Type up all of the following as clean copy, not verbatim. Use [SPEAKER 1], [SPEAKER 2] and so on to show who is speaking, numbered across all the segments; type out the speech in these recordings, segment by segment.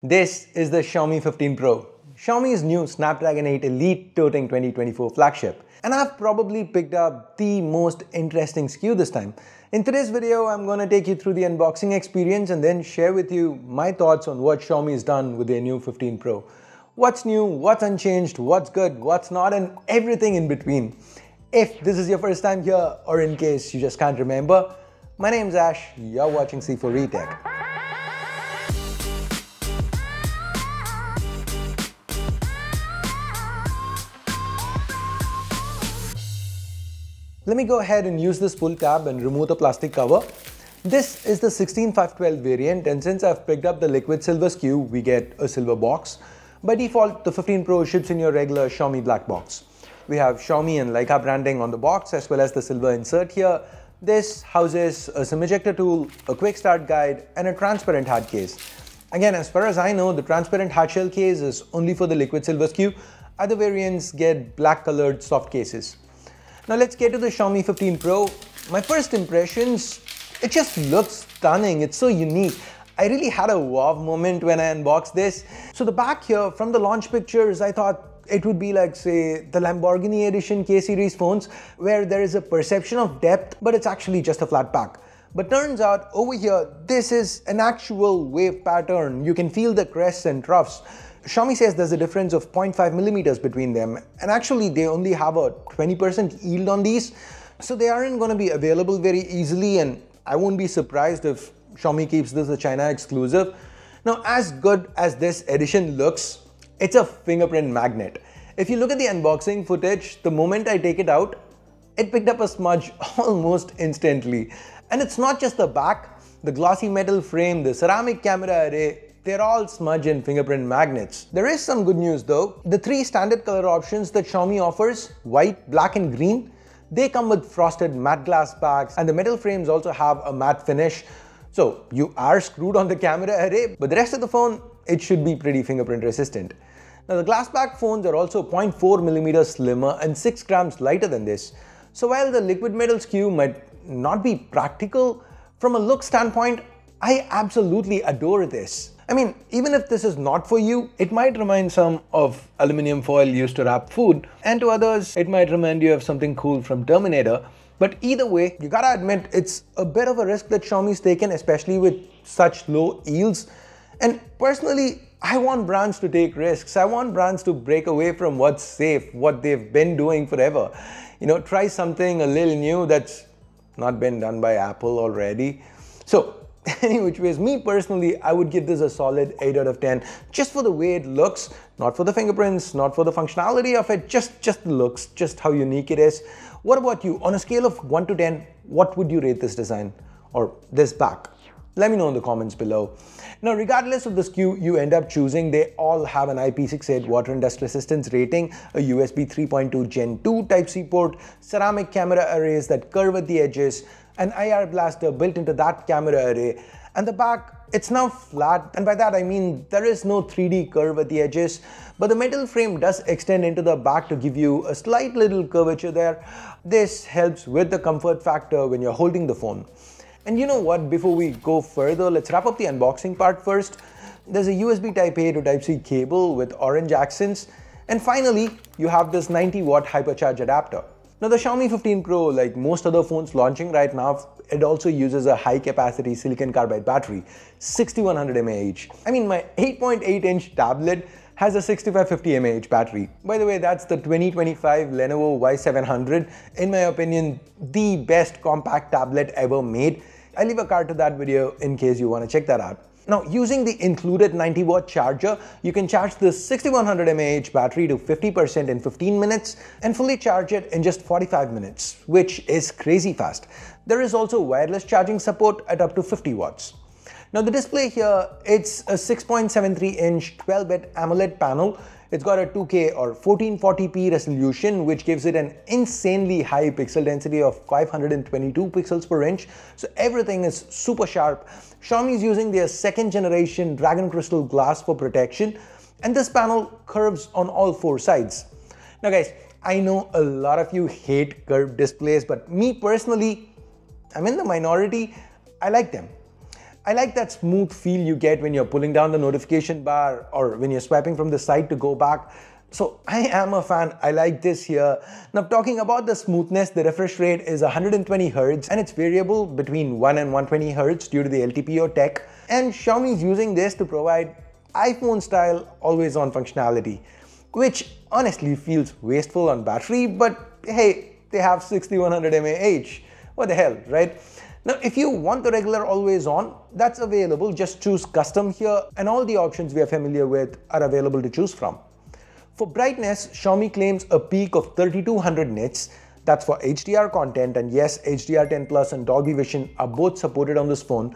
[SPEAKER 1] This is the Xiaomi 15 Pro, Xiaomi's new Snapdragon 8 Elite toting 2024 flagship. And I've probably picked up the most interesting SKU this time. In today's video, I'm going to take you through the unboxing experience and then share with you my thoughts on what Xiaomi has done with their new 15 Pro. What's new, what's unchanged, what's good, what's not, and everything in between. If this is your first time here, or in case you just can't remember, my name's Ash, you're watching C4eTech. Let me go ahead and use this full tab and remove the plastic cover. This is the 16512 variant, and since I've picked up the liquid silver SKU, we get a silver box. By default, the 15 Pro ships in your regular Xiaomi black box. We have Xiaomi and Leica branding on the box as well as the silver insert here. This houses a SIM ejector tool, a quick start guide, and a transparent hard case. Again, as far as I know, the transparent hard shell case is only for the liquid silver SKU. Other variants get black colored soft cases. Now let's get to the Xiaomi 15 Pro. My first impressions, it just looks stunning. It's so unique. I really had a wow moment when I unboxed this. So the back here, from the launch pictures, I thought it would be like, say, the Lamborghini edition K-series phones, where there is a perception of depth, but it's actually just a flat pack. But turns out over here, this is an actual wave pattern. You can feel the crests and troughs. Xiaomi says there's a difference of 0.5 millimeters between them, and actually they only have a 20% yield on these, so they aren't going to be available very easily, and I won't be surprised if Xiaomi keeps this a China exclusive. Now, as good as this edition looks, it's a fingerprint magnet. If you look at the unboxing footage, the moment I take it out, it picked up a smudge almost instantly. And it's not just the back, the glossy metal frame, the ceramic camera array, they're all smudge and fingerprint magnets. There is some good news though. The three standard color options that Xiaomi offers, white, black and green, they come with frosted matte glass backs, and the metal frames also have a matte finish. So you are screwed on the camera array, but the rest of the phone, it should be pretty fingerprint resistant. Now the glass back phones are also 0.4 millimeters slimmer and 6 grams lighter than this. So while the liquid metal SKU might not be practical, from a look standpoint, I absolutely adore this. I mean, even if this is not for you, it might remind some of aluminum foil used to wrap food, and to others, it might remind you of something cool from Terminator. But either way, you gotta admit, it's a bit of a risk that Xiaomi's taken, especially with such low yields. And personally, I want brands to take risks. I want brands to break away from what's safe, what they've been doing forever. You know, try something a little new that's not been done by Apple already. So, any which ways, me personally, I would give this a solid 8 out of 10, just for the way it looks, not for the fingerprints, not for the functionality of it, just the looks, just how unique it is. What about you? On a scale of 1 to 10, what would you rate this design or this back? Let me know in the comments below. Now, regardless of the SKU you end up choosing, they all have an IP68 water and dust resistance rating, a USB 3.2 Gen 2 Type-C port, ceramic camera arrays that curve at the edges, an IR blaster built into that camera array, and the back, it's now flat, and by that I mean there is no 3D curve at the edges, but the metal frame does extend into the back to give you a slight little curvature there. This helps with the comfort factor when you're holding the phone. And you know what, before we go further, let's wrap up the unboxing part first. There's a USB Type-A to Type-C cable with orange accents, and finally, you have this 90-watt hypercharge adapter. Now the Xiaomi 15 Pro, like most other phones launching right now, it also uses a high-capacity silicon carbide battery, 6100 mAh. I mean, my 8.8-inch tablet has a 6550 mAh battery. By the way, that's the 2025 Lenovo Y700. In my opinion, the best compact tablet ever made. I'll leave a card to that video in case you want to check that out. Now, using the included 90-watt charger, you can charge this 6100 mAh battery to 50% in 15 minutes and fully charge it in just 45 minutes, which is crazy fast. There is also wireless charging support at up to 50 watts. Now the display here, it's a 6.73-inch 12-bit AMOLED panel. It's got a 2K or 1440p resolution, which gives it an insanely high pixel density of 522 pixels per inch. So everything is super sharp. Xiaomi is using their second generation Dragon Crystal glass for protection, and this panel curves on all four sides. Now guys, I know a lot of you hate curved displays, but me personally, I'm in the minority. I like them. I like that smooth feel you get when you're pulling down the notification bar or when you're swiping from the side to go back. So I am a fan, I like this here. Now talking about the smoothness, the refresh rate is 120 Hz and it's variable between 1 and 120 Hz due to the LTPO tech. And Xiaomi is using this to provide iPhone style always on functionality, which honestly feels wasteful on battery, but hey, they have 6100 mAh. What the hell, right? Now, if you want the regular always on, that's available. Just choose custom here and all the options we are familiar with are available to choose from. For brightness, Xiaomi claims a peak of 3200 nits. That's for HDR content, and yes, HDR10 Plus and Dolby Vision are both supported on this phone.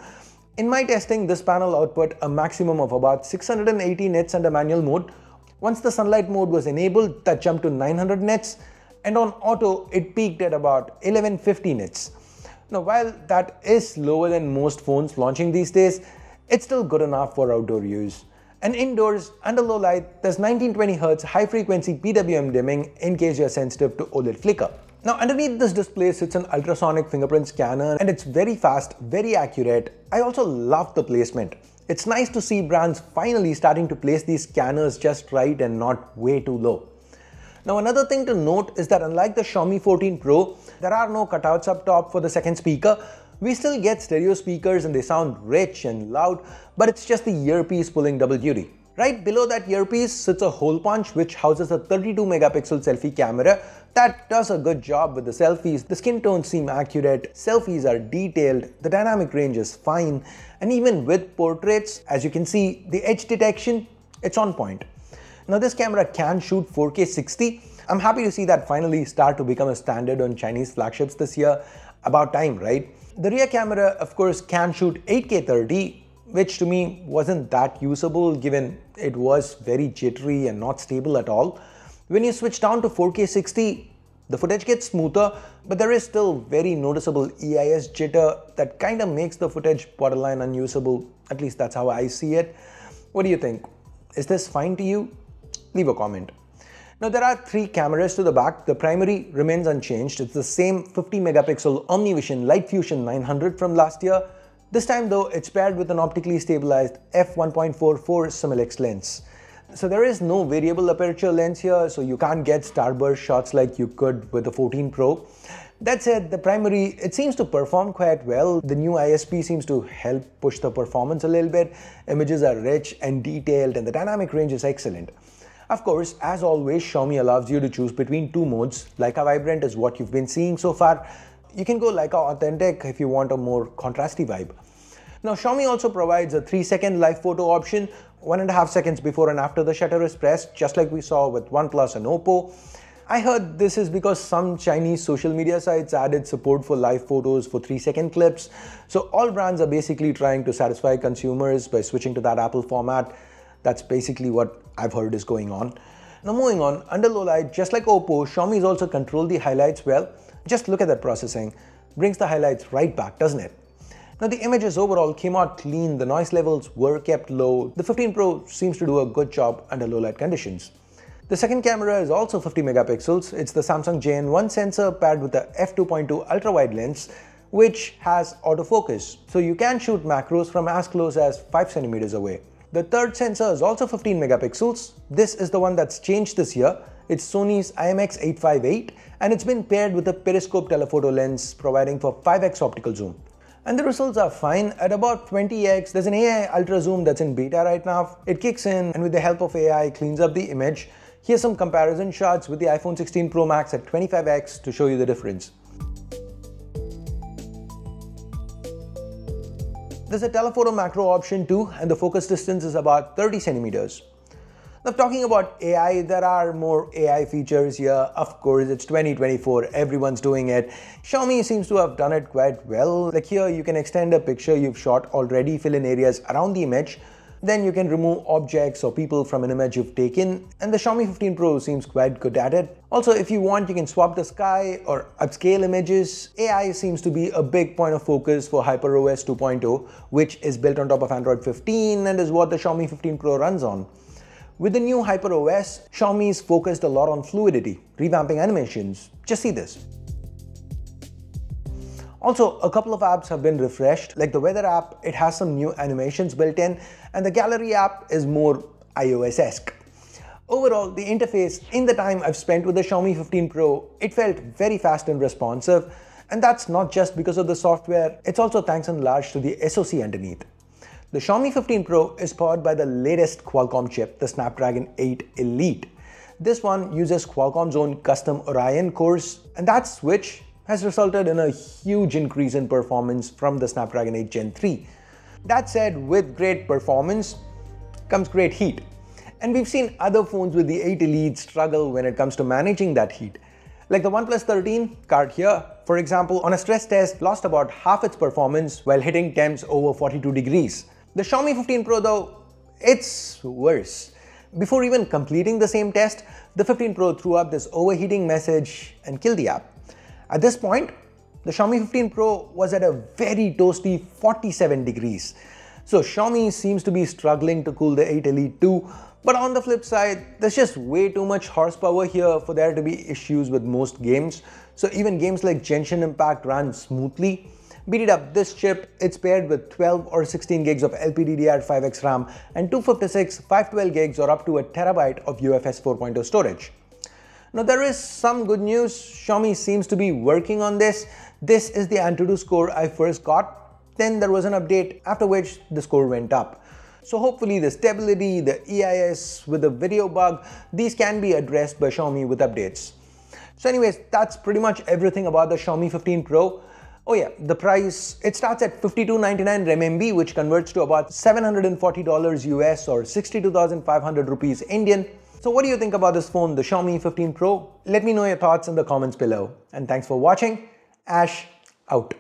[SPEAKER 1] In my testing, this panel output a maximum of about 680 nits under manual mode. Once the sunlight mode was enabled, that jumped to 900 nits, and on auto, it peaked at about 1150 nits. Now, while that is lower than most phones launching these days, it's still good enough for outdoor use. And indoors, under low light, there's 1920Hz high-frequency PWM dimming in case you're sensitive to OLED flicker. Now, underneath this display sits an ultrasonic fingerprint scanner, and it's very fast, very accurate. I also love the placement. It's nice to see brands finally starting to place these scanners just right and not way too low. Now, another thing to note is that unlike the Xiaomi 14 Pro, there are no cutouts up top for the second speaker. We still get stereo speakers and they sound rich and loud, but it's just the earpiece pulling double duty. Right below that earpiece sits a hole punch which houses a 32 megapixel selfie camera that does a good job with the selfies. The skin tones seem accurate, selfies are detailed, the dynamic range is fine, and even with portraits, as you can see, the edge detection, it's on point. Now this camera can shoot 4K 60. I'm happy to see that finally start to become a standard on Chinese flagships this year. About time, right? The rear camera, of course, can shoot 8K 30, which to me wasn't that usable given it was very jittery and not stable at all. When you switch down to 4K 60, the footage gets smoother, but there is still very noticeable EIS jitter that kind of makes the footage borderline unusable. At least that's how I see it. What do you think? Is this fine to you? Leave a comment. Now there are 3 cameras to the back. The primary remains unchanged. It's the same 50 megapixel OmniVision Light Fusion 900 from last year. This time though, it's paired with an optically stabilized f1.44 Similex lens. So there is no variable aperture lens here, so you can't get starburst shots like you could with the 14 Pro. That said, the primary, it seems to perform quite well. The new ISP seems to help push the performance a little bit. Images are rich and detailed and the dynamic range is excellent. Of course, as always, Xiaomi allows you to choose between 2 modes. Leica Vibrant is what you've been seeing so far. You can go Leica Authentic if you want a more contrasty vibe. Now, Xiaomi also provides a 3-second live photo option, 1.5 seconds before and after the shutter is pressed, just like we saw with OnePlus and Oppo. I heard this is because some Chinese social media sites added support for live photos for 3-second clips. So all brands are basically trying to satisfy consumers by switching to that Apple format. That's basically what I've heard is going on. Now moving on, under low light, just like Oppo, Xiaomi's also controlled the highlights well. Just look at that processing. Brings the highlights right back, doesn't it? Now the images overall came out clean, the noise levels were kept low. The 15 Pro seems to do a good job under low light conditions. The second camera is also 50 megapixels. It's the Samsung JN1 sensor paired with the f2.2 ultra-wide lens, which has autofocus. So you can shoot macros from as close as 5 centimeters away. The third sensor is also 15 megapixels. This is the one that's changed this year. It's Sony's IMX858 and it's been paired with a periscope telephoto lens providing for 5x optical zoom. And the results are fine. At about 20x, there's an AI ultra zoom that's in beta right now. It kicks in and with the help of AI cleans up the image. Here's some comparison shots with the iPhone 16 Pro Max at 25x to show you the difference. There's a telephoto macro option too, and the focus distance is about 30 centimeters. Now talking about AI, there are more AI features here. Of course, it's 2024, everyone's doing it. Xiaomi seems to have done it quite well. Like here, you can extend a picture you've shot already, fill in areas around the image. Then you can remove objects or people from an image you've taken, and the Xiaomi 15 Pro seems quite good at it. Also, if you want, you can swap the sky or upscale images. AI seems to be a big point of focus for HyperOS 2.0, which is built on top of Android 15 and is what the Xiaomi 15 Pro runs on. With the new HyperOS, Xiaomi's focused a lot on fluidity, revamping animations. Just see this. Also, a couple of apps have been refreshed, like the weather app, it has some new animations built in, and the gallery app is more iOS-esque. Overall, the interface, in the time I've spent with the Xiaomi 15 Pro, it felt very fast and responsive, and that's not just because of the software, it's also thanks in large to the SoC underneath. The Xiaomi 15 Pro is powered by the latest Qualcomm chip, the Snapdragon 8 Elite. This one uses Qualcomm's own custom Orion cores, and that switch has resulted in a huge increase in performance from the Snapdragon 8 Gen 3. That said, with great performance comes great heat. And we've seen other phones with the 8 Elite struggle when it comes to managing that heat. Like the OnePlus 13 card here, for example, on a stress test lost about half its performance while hitting temps over 42 degrees. The Xiaomi 15 Pro though, it's worse. Before even completing the same test, the 15 Pro threw up this overheating message and killed the app. At this point, the Xiaomi 15 Pro was at a very toasty 47 degrees. So Xiaomi seems to be struggling to cool the 8 Elite too, but on the flip side, there's just way too much horsepower here for there to be issues with most games. So even games like Genshin Impact run smoothly. Beat it up, this chip, it's paired with 12 or 16 gigs of LPDDR5X RAM and 256, 512 gigs or up to a terabyte of UFS 4.0 storage. Now there is some good news. Xiaomi seems to be working on this. This is the Antutu score I first got. Then there was an update, after which the score went up. So hopefully the stability, the EIS with the video bug, these can be addressed by Xiaomi with updates. So anyways, that's pretty much everything about the Xiaomi 15 Pro. Oh yeah, the price, it starts at 5299 RMB, which converts to about $740 US or 62,500 rupees Indian. So what do you think about this phone, the Xiaomi 15 Pro? Let me know your thoughts in the comments below. And thanks for watching. Ash out.